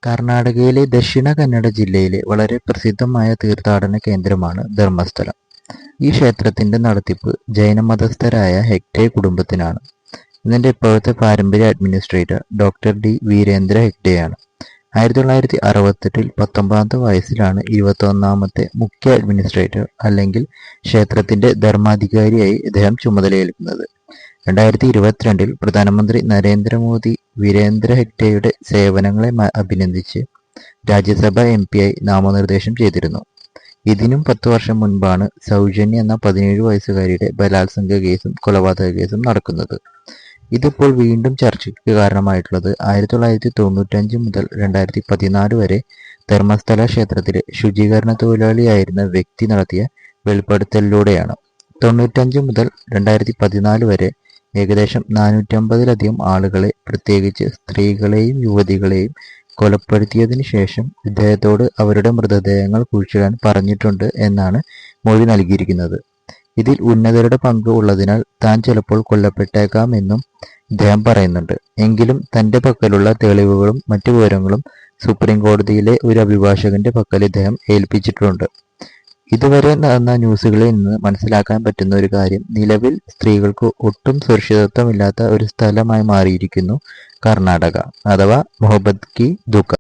കർണാടകയിലെ ദക്ഷിണ കന്നഡ ജില്ലയിലെ വളരെ പ്രസിദ്ധമായ തീർത്ഥാടന കേന്ദ്രമാണ് ധർമ്മസ്ഥലം. ഈ ക്ഷേത്രത്തിന്റെ നടത്തിപ്പ് ജൈനമതസ്ഥരായ ഹെഗ്ഡെ കുടുംബത്തിനാണ്. ഇതിന്റെ ഇപ്പോഴത്തെ പാരമ്പര്യ അഡ്മിനിസ്ട്രേറ്റർ ഡോക്ടർ ഡി വീരേന്ദ്ര ഹെഗ്ഡെയാണ്. 1968 19ാമത്തെ വയസ്സിലാണ് 21ാമത്തെ മുഖ്യ അഡ്മിനിസ്ട്രേറ്റർ അല്ലെങ്കിൽ ക്ഷേത്രത്തിന്റെ ധർമാധികാരിയായി ഇദ്ദേഹം ചുമതലയേൽക്കുന്നത്. 2022 പ്രധാനമന്ത്രി നരേന്ദ്രമോദി വീരേന്ദ്ര ഹെഗ്ഡെയുടെ സേവനങ്ങളെ അഭിനന്ദിച്ച് രാജ്യസഭ എംപിയായി നാമനിർദ്ദേശം ചെയ്തിരുന്നു. ഇതിനും 10 വർഷം മുൻപാണ് സൗജന്യ എന്ന 17 വയസ്സുകാരിയുടെ ബലാത്സംഗ കേസും കൊലപാതക കേസും നടക്കുന്നത്. ഇതിപ്പോൾ വീണ്ടും ചർച്ചയ്ക്ക് കാരണമായിട്ടുള്ളത് 1995 മുതൽ 2014 വരെ ധർമ്മസ്ഥല ക്ഷേത്രത്തിലെ ശുചീകരണ തൊഴിലാളിയായിരുന്ന വ്യക്തി നടത്തിയ വെളിപ്പെടുത്തലിലൂടെയാണ്. 95 മുതൽ 2014 വരെ ഏകദേശം 450-ലധികം ആളുകളെ, പ്രത്യേകിച്ച് സ്ത്രീകളെയും യുവതികളെയും കൊലപ്പെടുത്തിയതിനു ശേഷം ഇദ്ദേഹത്തോട് അവരുടെ മൃതദേഹങ്ങൾ കുഴിച്ചിടാൻ പറഞ്ഞിട്ടുണ്ട് എന്നാണ് മൊഴി നൽകിയിരിക്കുന്നത്. ഇതിൽ ഉന്നതരുടെ പങ്ക് ഉള്ളതിനാൽ താൻ ചിലപ്പോൾ കൊല്ലപ്പെട്ടേക്കാം എന്നും ഇദ്ദേഹം പറയുന്നുണ്ട്. എങ്കിലും തന്റെ പക്കലുള്ള തെളിവുകളും മറ്റു വിവരങ്ങളും സുപ്രീം കോടതിയിലെ ഒരു അഭിഭാഷകന്റെ പക്കൽ ഇദ്ദേഹം ഏൽപ്പിച്ചിട്ടുണ്ട്. ഇതുവരെ നടന്ന ന്യൂസുകളിൽ നിന്ന് മനസ്സിലാക്കാൻ പറ്റുന്ന ഒരു കാര്യം, നിലവിൽ സ്ത്രീകൾക്ക് ഒട്ടും സുരക്ഷിതത്വമില്ലാത്ത ഒരു സ്ഥലമായി മാറിയിരിക്കുന്നു കർണാടക, അഥവാ മൊഹബത് കി ദുക.